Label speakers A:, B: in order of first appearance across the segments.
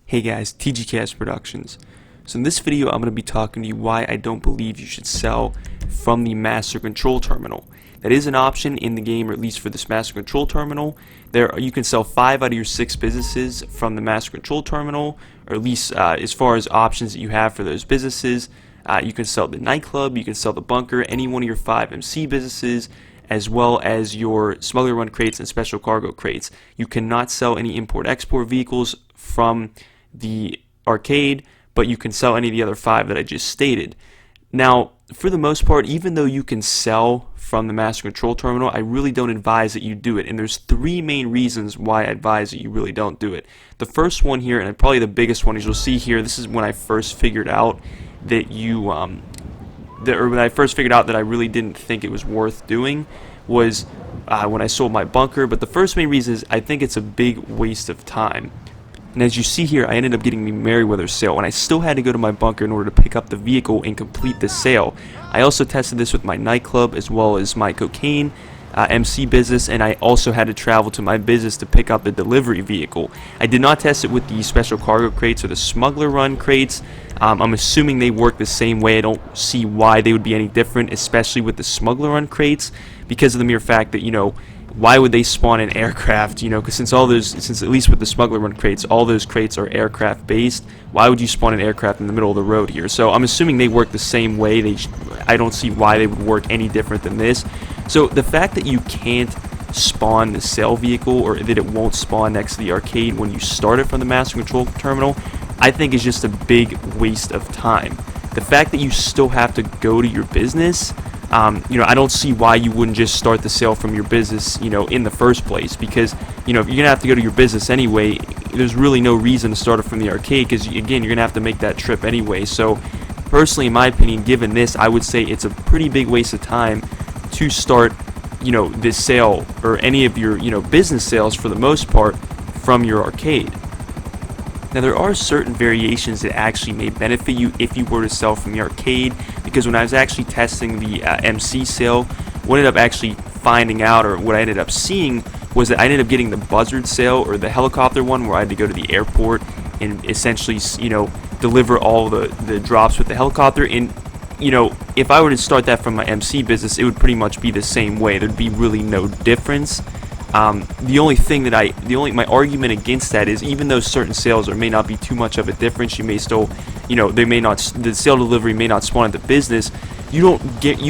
A: Hey guys, TGKS Productions. So in this video I'm going to be talking to you why I don't believe you should sell from the master control terminal. That is an option in the game, or at least for this master control terminal. You can sell 5 out of your 6 businesses from the master control terminal, or at least as far as options that you have for those businesses. You can sell the nightclub, you can sell the bunker, any one of your 5 MC businesses, as well as your smuggler run crates and special cargo crates. You cannot sell any import-export vehicles from the arcade, but you can sell any of the other 5 that I just stated. Now, for the most part, even though you can sell from the master control terminal, I really don't advise that you do it, and there's 3 main reasons why I advise that you really don't do it. The first one here, and probably the biggest one, is you'll see here, this is when I first figured out that when I first figured out that I really didn't think it was worth doing, was when I sold my bunker. But the first main reason is I think it's a big waste of time. And as you see here, I ended up getting the Merriweather sale, and I still had to go to my bunker in order to pick up the vehicle and complete the sale. I also tested this with my nightclub as well as my cocaine MC business, and I also had to travel to my business to pick up the delivery vehicle. I did not test it with the special cargo crates or the smuggler run crates. I'm assuming they work the same way. I don't see why they would be any different, especially with the smuggler run crates, because of the mere fact that, why would they spawn an aircraft? Because since at least with the smuggler run crates, all those crates are aircraft based. Why would you spawn an aircraft in the middle of the road here? So I'm assuming they work the same way. I don't see why they would work any different than this. So the fact that you can't spawn the sale vehicle, or that it won't spawn next to the arcade when you start it from the master control terminal, I think is just a big waste of time. The fact that you still have to go to your business, I don't see why you wouldn't just start the sale from your business, in the first place, because, if you're going to have to go to your business anyway, there's really no reason to start it from the arcade, because, again, you're going to have to make that trip anyway. So, personally, in my opinion, given this, I would say it's a pretty big waste of time to start, this sale, or any of your, business sales for the most part, from your arcade. Now, there are certain variations that actually may benefit you if you were to sell from the arcade, because when I was actually testing the MC sale, what I ended up actually finding out, or what I ended up seeing, was that I ended up getting the buzzard sale, or the helicopter one, where I had to go to the airport and essentially, deliver all the drops with the helicopter. And, if I were to start that from my MC business, it would pretty much be the same way. There'd be really no difference. My argument against that is, even though certain sales may not be too much of a difference, you may still, the sale delivery may not spawn at the business. You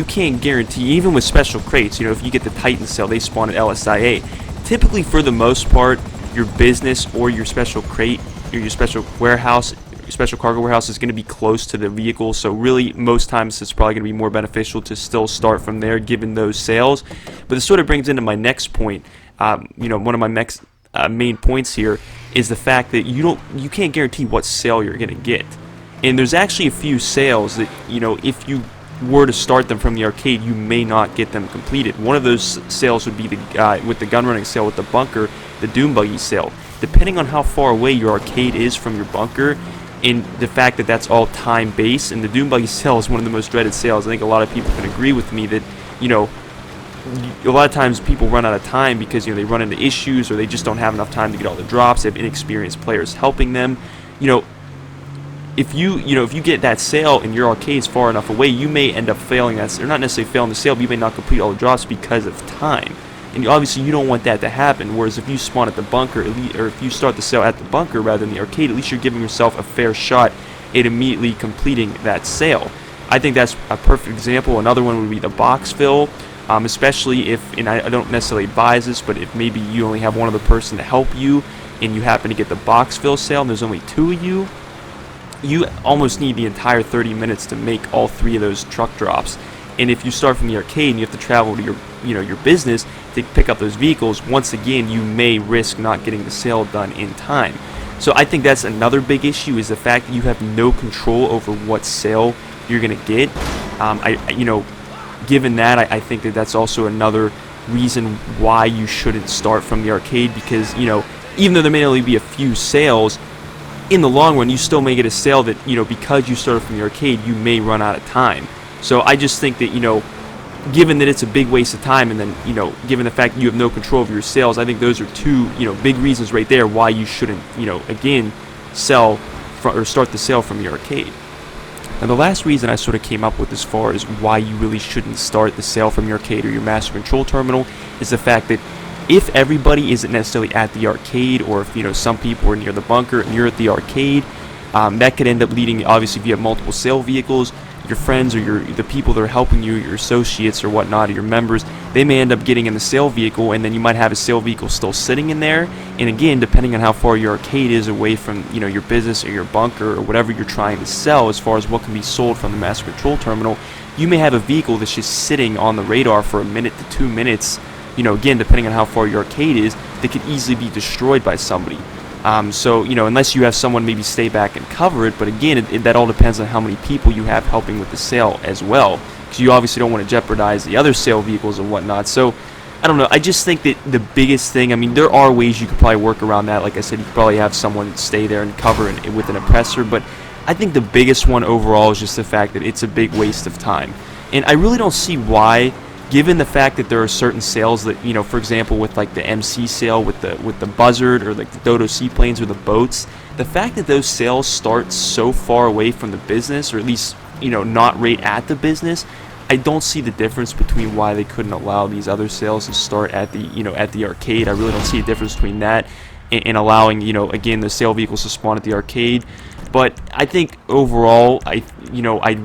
A: can't guarantee, even with special crates, if you get the Titan sale, they spawn at LSIA. Typically, for the most part, your business or your special crate or your special warehouse, special cargo warehouse, is going to be close to the vehicle. So really, most times it's probably going to be more beneficial to still start from there, given those sales. But this sort of brings into my next point. One of my next main points here is the fact that you can't guarantee what sale you're going to get. And there's actually a few sales that, if you were to start them from the arcade, you may not get them completed. One of those sales would be with the gun running sale with the bunker, the Doom Buggy sale. Depending on how far away your arcade is from your bunker, and the fact that that's all time based, and the Doom Buggy sale is one of the most dreaded sales. I think a lot of people can agree with me that, a lot of times people run out of time because they run into issues, or they just don't have enough time to get all the drops. They have inexperienced players helping them. If you get that sale and your arcade's far enough away, you may end up failing that, or not necessarily failing the sale, but you may not complete all the drops because of time. And obviously you don't want that to happen. Whereas if you spawn at the bunker, or if you start the sale at the bunker rather than the arcade, at least you're giving yourself a fair shot at immediately completing that sale. I think that's a perfect example. Another one would be the box fill. Especially if, and I don't necessarily advise this, but if maybe you only have one other person to help you, and you happen to get the box fill sale, and there's only 2 of you, you almost need the entire 30 minutes to make all 3 of those truck drops. And if you start from the arcade and you have to travel to your business to pick up those vehicles, once again, you may risk not getting the sale done in time. So I think that's another big issue, is the fact that you have no control over what sale you're going to get. Given that, I think that that's also another reason why you shouldn't start from the arcade, because, even though there may only be a few sales, in the long run, you still may get a sale that, because you started from the arcade, you may run out of time. So I just think that, given that it's a big waste of time, and then, given the fact that you have no control over your sales, I think those are 2, big reasons right there why you shouldn't, again, sell or start the sale from the arcade. And the last reason I sort of came up with as far as why you really shouldn't start the sale from your arcade or your master control terminal is the fact that if everybody isn't necessarily at the arcade, or if some people are near the bunker and you're at the arcade, that could end up leading, obviously, if you have multiple sale vehicles, your friends or the people that are helping you, your associates or whatnot, or your members, they may end up getting in the sale vehicle, and then you might have a sale vehicle still sitting in there. And again, depending on how far your arcade is away from your business or your bunker or whatever you're trying to sell, as far as what can be sold from the master control terminal, you may have a vehicle that's just sitting on the radar for 1 minute to 2 minutes. Again, depending on how far your arcade is, that could easily be destroyed by somebody. So, unless you have someone maybe stay back and cover it, but again, that all depends on how many people you have helping with the sale as well, because you obviously don't want to jeopardize the other sale vehicles and whatnot. So, I don't know, I just think that the biggest thing, there are ways you could probably work around that. Like I said, you could probably have someone stay there and cover it with an oppressor, but I think the biggest one overall is just the fact that it's a big waste of time. And I really don't see why, given the fact that there are certain sales that, for example, with like the MC sale with the Buzzard, or like the Dodo seaplanes or the boats, the fact that those sales start so far away from the business, or at least, not right at the business, I don't see the difference between why they couldn't allow these other sales to start at the, at the arcade. I really don't see a difference between that and allowing, again, the sale vehicles to spawn at the arcade. But I think overall, I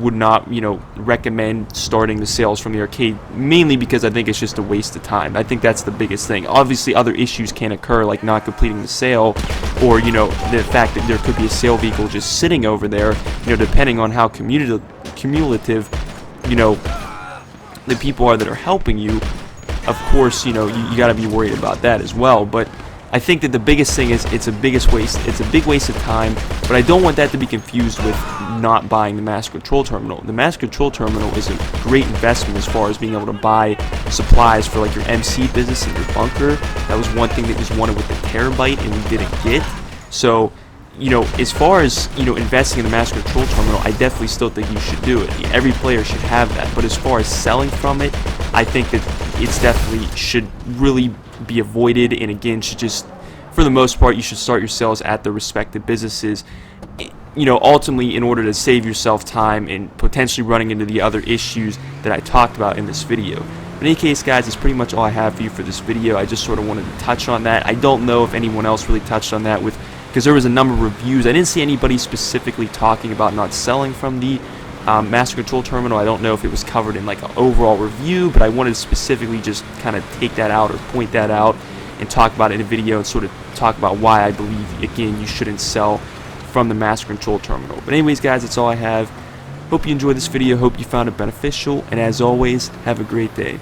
A: would not, recommend starting the sales from the arcade, mainly because I think it's just a waste of time. I think that's the biggest thing. Obviously, other issues can occur, like not completing the sale, or, the fact that there could be a sale vehicle just sitting over there, depending on how cumulative, the people are that are helping you. Of course, you got to be worried about that as well. But I think that the biggest thing is it's a big waste of time, but I don't want that to be confused with not buying the master control terminal. The master control terminal is a great investment as far as being able to buy supplies for like your MC business and your bunker. That was one thing that was wanted with the terabyte and we didn't get. So, as far as, investing in the master control terminal, I definitely still think you should do it. Every player should have that. But as far as selling from it, I think that it's definitely should really be avoided, and again, should just, for the most part, you should start your sales at the respective businesses, ultimately in order to save yourself time and potentially running into the other issues that I talked about in this video. But in any case, guys, that's pretty much all I have for you for this video. I just sort of wanted to touch on that. I don't know if anyone else really touched on that because there was a number of reviews. I didn't see anybody specifically talking about not selling from the master control terminal. I don't know if it was covered in like an overall review, but I wanted to specifically just kind of take that out or point that out and talk about it in a video and sort of talk about why I believe, again, you shouldn't sell from the master control terminal. But anyways, guys, that's all I have. Hope you enjoyed this video. Hope you found it beneficial, and as always, have a great day.